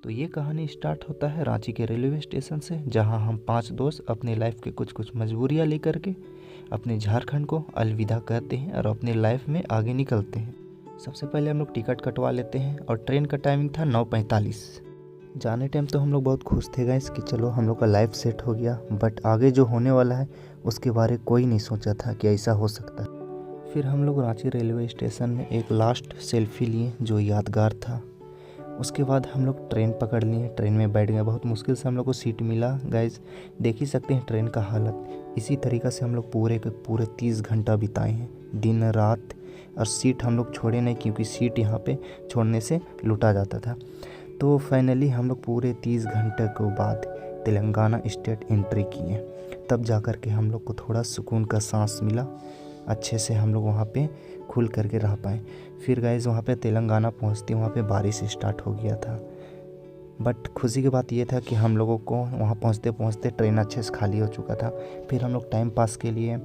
तो ये कहानी स्टार्ट होता है रांची के रेलवे स्टेशन से, जहां हम 5 दोस्त अपनी लाइफ के कुछ कुछ मजबूरियां लेकर के अपने झारखंड को अलविदा कहते हैं और अपनी लाइफ में आगे निकलते हैं। सबसे पहले हम लोग टिकट कटवा लेते हैं और ट्रेन का टाइमिंग था 9:45। जाने टाइम तो हम लोग बहुत खुश थे गाइस कि चलो हम लोग का लाइफ सेट हो गया, बट आगे जो होने वाला है उसके बारे कोई नहीं सोचा था कि ऐसा हो सकता है। फिर हम लोग रांची रेलवे स्टेशन में एक लास्ट सेल्फी लिए जो यादगार था। उसके बाद हम लोग ट्रेन पकड़ लिए, ट्रेन में बैठ गए। बहुत मुश्किल से हम लोग को सीट मिला गाइज, देख ही सकते हैं ट्रेन का हालत। इसी तरीक़ा से हम लोग पूरे के पूरे 30 घंटा बिताए हैं, दिन रात। और सीट हम लोग छोड़े नहीं, क्योंकि सीट यहाँ पे छोड़ने से लूटा जाता था। तो फाइनली हम लोग पूरे 30 घंटे के बाद तेलंगाना स्टेट एंट्री किए। तब जा कर के हम लोग को थोड़ा सुकून का सांस मिला, अच्छे से हम लोग वहाँ पे खुल करके रह पाए। फिर गाइज वहाँ पे तेलंगाना पहुँचते वहाँ पे बारिश स्टार्ट हो गया था, बट खुशी की बात ये था कि हम लोगों को वहाँ पहुँचते पहुँचते ट्रेन अच्छे से खाली हो चुका था। फिर हम लोग टाइम पास के लिए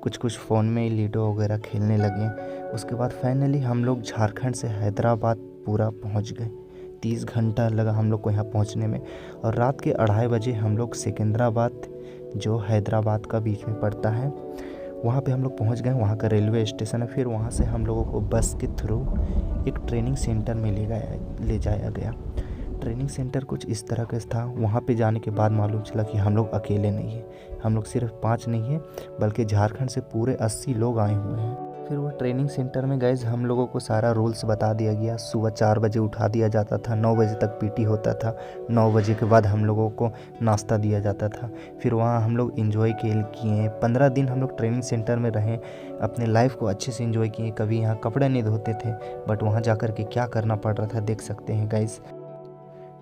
कुछ फ़ोन में लूडो वगैरह खेलने लगे। उसके बाद फाइनली हम लोग झारखंड से हैदराबाद पूरा पहुँच गए। 30 घंटा लगा हम लोग को यहाँ पहुँचने में, और रात के 2:30 बजे हम लोग सिकंदराबाद, जो हैदराबाद का बीच में पड़ता है, वहाँ पे हम लोग पहुँच गए। वहाँ का रेलवे स्टेशन है। फिर वहाँ से हम लोगों को बस के थ्रू एक ट्रेनिंग सेंटर में ले जाया गया। ट्रेनिंग सेंटर कुछ इस तरह का था। वहाँ पे जाने के बाद मालूम चला कि हम लोग अकेले नहीं हैं, हम लोग सिर्फ 5 नहीं हैं, बल्कि झारखंड से पूरे 80 लोग आए हुए हैं। फिर वो ट्रेनिंग सेंटर में गाइज हम लोगों को सारा रूल्स बता दिया गया। सुबह 4 बजे उठा दिया जाता था, 9 बजे तक पीटी होता था। 9 बजे के बाद हम लोगों को नाश्ता दिया जाता था। फिर वहाँ हम लोग इन्जॉय किए। 15 दिन हम लोग ट्रेनिंग सेंटर में रहे, अपने लाइफ को अच्छे से इन्जॉय किए। कभी यहाँ कपड़े नहीं धोते थे, बट वहाँ जा कर के क्या करना पड़ रहा था देख सकते हैं गाइज।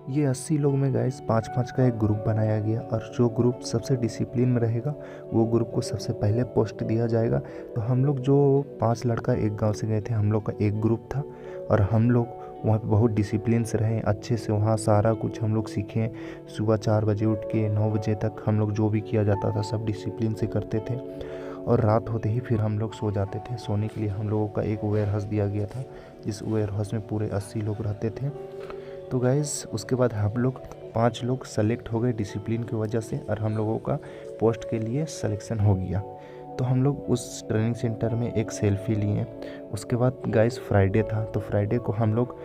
ये 80 लोग में गाइस 5-5 का एक ग्रुप बनाया गया, और जो ग्रुप सबसे डिसिप्लिन में रहेगा वो ग्रुप को सबसे पहले पोस्ट दिया जाएगा। तो हम लोग जो 5 लड़का एक गांव से गए थे, हम लोग का एक ग्रुप था, और हम लोग वहाँ पे बहुत डिसिप्लिन से रहे, अच्छे से वहाँ सारा कुछ हम लोग सीखे। सुबह 4 बजे उठ के 9 बजे तक हम लोग जो भी किया जाता था सब डिसिप्लिन से करते थे, और रात होते ही फिर हम लोग सो जाते थे। सोने के लिए हम लोगों का एक वेयर हाउस दिया गया था, जिस वेयर हाउस में पूरे 80 लोग रहते थे। तो गाइज़ उसके बाद हम लोग 5 लोग सेलेक्ट हो गए डिसिप्लिन की वजह से, और हम लोगों का पोस्ट के लिए सिलेक्शन हो गया। तो हम लोग उस ट्रेनिंग सेंटर में एक सेल्फी लिए। उसके बाद गाइज़ फ्राइडे था, तो फ्राइडे को हम लोग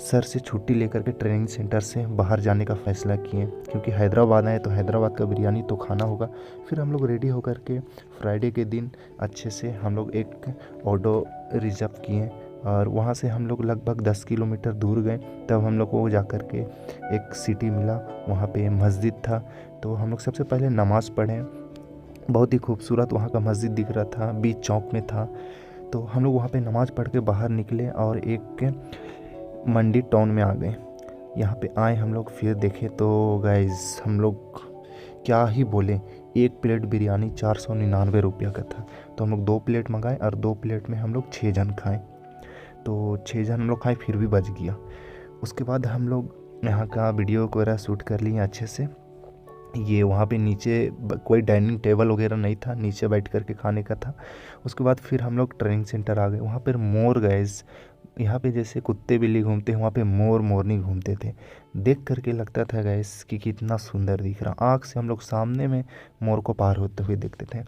सर से छुट्टी लेकर के ट्रेनिंग सेंटर से बाहर जाने का फ़ैसला किए, क्योंकि हैदराबाद आए तो हैदराबाद का बिरयानी तो खाना होगा। फिर हम लोग रेडी होकर के फ्राइडे के दिन अच्छे से हम लोग एक ऑटो रिजर्व किए, और वहाँ से हम लोग लगभग 10 किलोमीटर दूर गए। तब हम लोग को जा कर के एक सिटी मिला, वहाँ पे मस्जिद था। तो हम लोग सबसे पहले नमाज़ पढ़े। बहुत ही खूबसूरत वहाँ का मस्जिद दिख रहा था, बीच चौक में था। तो हम लोग वहाँ पे नमाज़ पढ़ के बाहर निकले और एक मंडी टाउन में आ गए। यहाँ पे आए हम लोग, फिर देखे तो गाइस हम लोग क्या ही बोले, एक प्लेट बिरयानी 499 रुपया का था। तो हम लोग 2 प्लेट मंगाए, और 2 प्लेट में हम लोग 6 जन खाएँ। तो 6 जन हम लोग खाए, फिर भी बच गया। उसके बाद हम लोग यहाँ का वीडियो वगैरह शूट कर लिए अच्छे से। ये वहाँ पे नीचे कोई डाइनिंग टेबल वगैरह नहीं था, नीचे बैठ कर के खाने का था। उसके बाद फिर हम लोग ट्रेनिंग सेंटर आ गए। वहाँ पर मोर गाइस, यहाँ पे जैसे कुत्ते बिल्ली घूमते हैं, वहाँ पे मोर मोरनी घूमते थे। देख करके लगता था गाइस कि कितना सुंदर दिख रहा। आँख से हम लोग सामने में मोर को पार होते हुए देखते थे।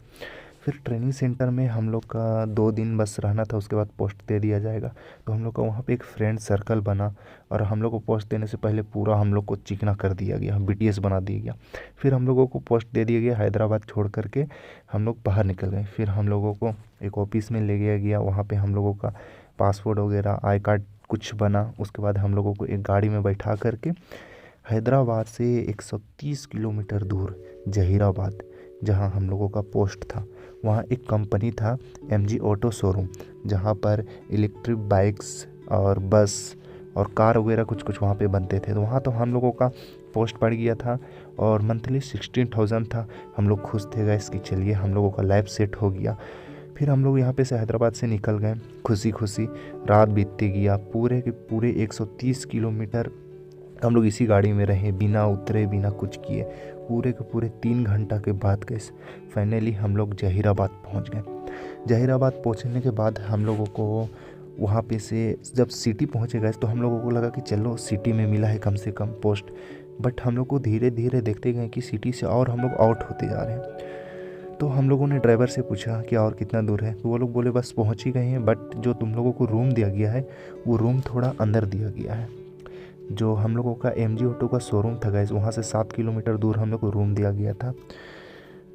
फिर ट्रेनिंग सेंटर में हम लोग का 2 दिन बस रहना था, उसके बाद पोस्ट दे दिया जाएगा। तो हम लोग का वहाँ पे एक फ्रेंड सर्कल बना, और हम लोग को पोस्ट देने से पहले पूरा हम लोग को चिकना कर दिया गया, BTS बना दिया गया। फिर हम लोगों को पोस्ट दे दिया गया, हैदराबाद छोड़ करके हम लोग बाहर निकल गए। फिर हम लोगों को एक ऑफिस में ले गया गया, वहाँ पर हम लोगों का पासपोर्ट वगैरह, आई कार्ड कुछ बना। उसके बाद हम लोगों को एक गाड़ी में बैठा करके हैदराबाद से 130 किलोमीटर दूर जहीराबाद, जहाँ हम लोगों का पोस्ट था, वहाँ एक कंपनी था MG ऑटो शोरूम, जहाँ पर इलेक्ट्रिक बाइक्स और बस और कार वगैरह कुछ वहाँ पे बनते थे। तो वहाँ तो हम लोगों का पोस्ट पड़ गया था, और मंथली 16,000 था। हम लोग खुश थे गए कि चलिए हम लोगों का लाइफ सेट हो गया। फिर हम लोग यहाँ पे से हैदराबाद से निकल गए खुशी खुशी। रात बीतते गया, पूरे के पूरे 130 किलोमीटर हम लोग इसी गाड़ी में रहे, बिना उतरे बिना कुछ किए। पूरे के पूरे 3 घंटा के बाद गैस फाइनली हम लोग जहीराबाद पहुंच गए। जहीराबाद पहुंचने के बाद हम लोगों को वहाँ पे से जब सिटी पहुँचे गए तो हम लोगों को लगा कि चलो सिटी में मिला है कम से कम पोस्ट, बट हम लोग को धीरे धीरे देखते गए कि सिटी से और हम लोग आउट होते जा रहे हैं। तो हम लोगों ने ड्राइवर से पूछा कि और कितना दूर है, तो वो लोग बोले बस पहुँच ही गए हैं, बट जो तुम लोगों को रूम दिया गया है वो रूम थोड़ा अंदर दिया गया है। जो हम लोगों का MG ऑटो का शोरूम था गाइस, वहाँ से 7 किलोमीटर दूर हम लोग को रूम दिया गया था।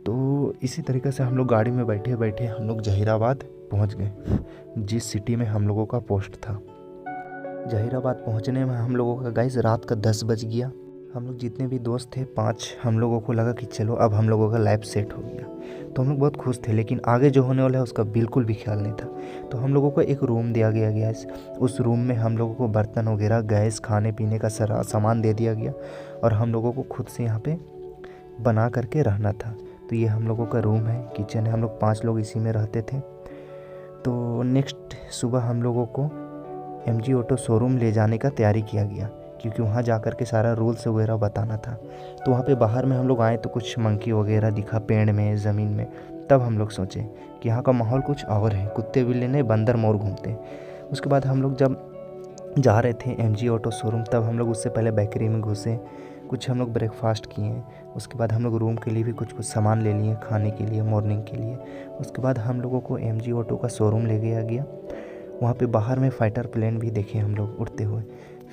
तो इसी तरीके से हम लोग गाड़ी में बैठे बैठे हम लोग जहीराबाद पहुँच गए, जिस सिटी में हम लोगों का पोस्ट था। जहीराबाद पहुँचने में हम लोगों का गाइस रात का 10 बज गया। हम लोग जितने भी दोस्त थे 5, हम लोगों को लगा कि चलो अब हम लोगों का लाइफ सेट हो गया। तो हम लोग बहुत खुश थे, लेकिन आगे जो होने वाला है उसका बिल्कुल भी ख्याल नहीं था। तो हम लोगों को एक रूम दिया गया गैस, उस रूम में हम लोगों को बर्तन वगैरह, गैस, खाने पीने का सारा सामान दे दिया गया और हम लोगों को खुद से यहाँ पे बना करके रहना था। तो ये हम लोगों का रूम है, किचन है, हम लोग 5 लोग इसी में रहते थे। तो नेक्स्ट सुबह हम लोगों को MG ऑटो शोरूम ले जाने का तैयारी किया गया, क्योंकि वहाँ जा कर के सारा रूल्स वगैरह बताना था। तो वहाँ पे बाहर में हम लोग आए तो कुछ मंकी वगैरह दिखा पेड़ में, ज़मीन में। तब हम लोग सोचे कि यहाँ का माहौल कुछ और है, कुत्ते बिल्ली नहीं, बंदर मोर घूमते हैं। उसके बाद हम लोग जब जा रहे थे MG ऑटो शोरूम, तब हम लोग उससे पहले बेकरी में घुसे, कुछ हम लोग ब्रेकफास्ट किए। उसके बाद हम लोग रूम के लिए भी कुछ सामान ले लिए खाने के लिए, मॉर्निंग के लिए। उसके बाद हम लोगों को MG ऑटो का शोरूम ले गया। वहाँ पे बाहर में फाइटर प्लेन भी देखे हम लोग उड़ते हुए।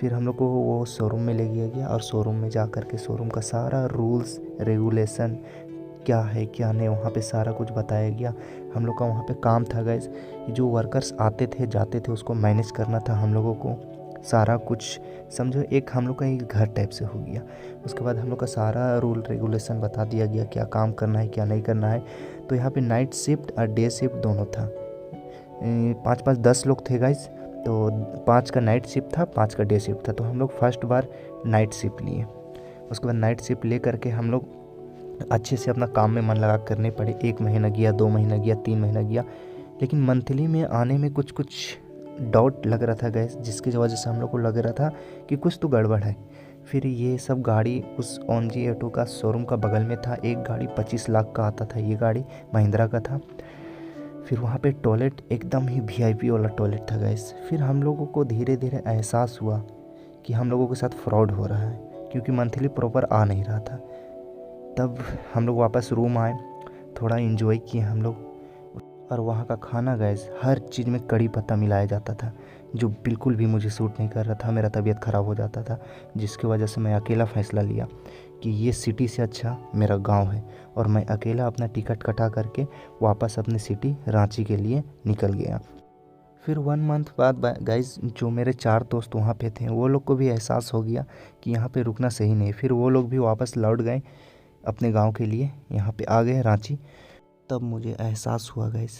फिर हम लोग को वो शोरूम में ले गया और शोरूम में जा कर के शोरूम का सारा रूल्स रेगुलेशन क्या है क्या नहीं वहाँ पे सारा कुछ बताया गया। हम लोग का वहाँ पे काम था गाइस, जो वर्कर्स आते थे जाते थे उसको मैनेज करना था हम लोगों को, सारा कुछ समझो एक हम लोग का एक घर टाइप से हो गया। उसके बाद हम लोग का सारा रूल रेगुलेशन बता दिया गया, क्या काम करना है क्या नहीं करना है। तो यहाँ पे नाइट शिफ्ट और डे शिफ्ट दोनों था। 5-5 10 लोग थे गाइस, तो 5 का नाइट शिफ्ट था, 5 का डे शिफ्ट था। तो हम लोग फर्स्ट बार नाइट शिफ्ट लिए। उसके बाद नाइट शिफ्ट ले करके हम लोग अच्छे से अपना काम में मन लगा करने पड़े। 1 महीना गया, 2 महीना गया, 3 महीना गया, लेकिन मंथली में आने में कुछ डाउट लग रहा था गैस, जिसकी वजह से हम लोग को लग रहा था कि कुछ तो गड़बड़ है। फिर ये सब गाड़ी उस MG ऑटो का शोरूम का बगल में था। एक गाड़ी 25 लाख का आता था, ये गाड़ी महिंद्रा का था। फिर वहाँ पे टॉयलेट एकदम ही VIP वाला टॉयलेट था गैस। फिर हम लोगों को धीरे धीरे एहसास हुआ कि हम लोगों के साथ फ्रॉड हो रहा है, क्योंकि मंथली प्रॉपर आ नहीं रहा था। तब हम लोग वापस रूम आए, थोड़ा इन्जॉय किए हम लोग। और वहाँ का खाना गैस हर चीज़ में कड़ी पत्ता मिलाया जाता था, जो बिल्कुल भी मुझे सूट नहीं कर रहा था। मेरा तबीयत ख़राब हो जाता था, जिसकी वजह से मैं अकेला फ़ैसला लिया कि ये सिटी से अच्छा मेरा गांव है, और मैं अकेला अपना टिकट कटा करके वापस अपनी सिटी रांची के लिए निकल गया। फिर 1 मंथ बाद गाइस जो मेरे 4 दोस्त वहाँ पे थे, वो लोग को भी एहसास हो गया कि यहाँ पे रुकना सही नहीं। फिर वो लोग भी वापस लौट गए अपने गांव के लिए, यहाँ पे आ गए रांची। तब मुझे एहसास हुआ गाइस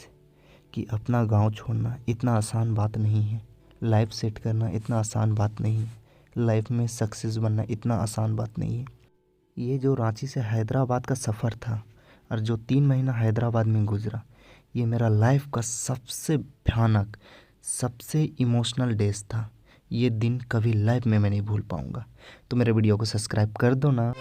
कि अपना गांव छोड़ना इतना आसान बात नहीं है, लाइफ सेट करना इतना आसान बात नहीं है, लाइफ में सक्सेस बनना इतना आसान बात नहीं है। ये जो रांची से हैदराबाद का सफ़र था और जो 3 महीना हैदराबाद में गुजरा, ये मेरा लाइफ का सबसे भयानक, सबसे इमोशनल डेज था। ये दिन कभी लाइफ में मैं नहीं भूल पाऊँगा। तो मेरे वीडियो को सब्सक्राइब कर दो ना।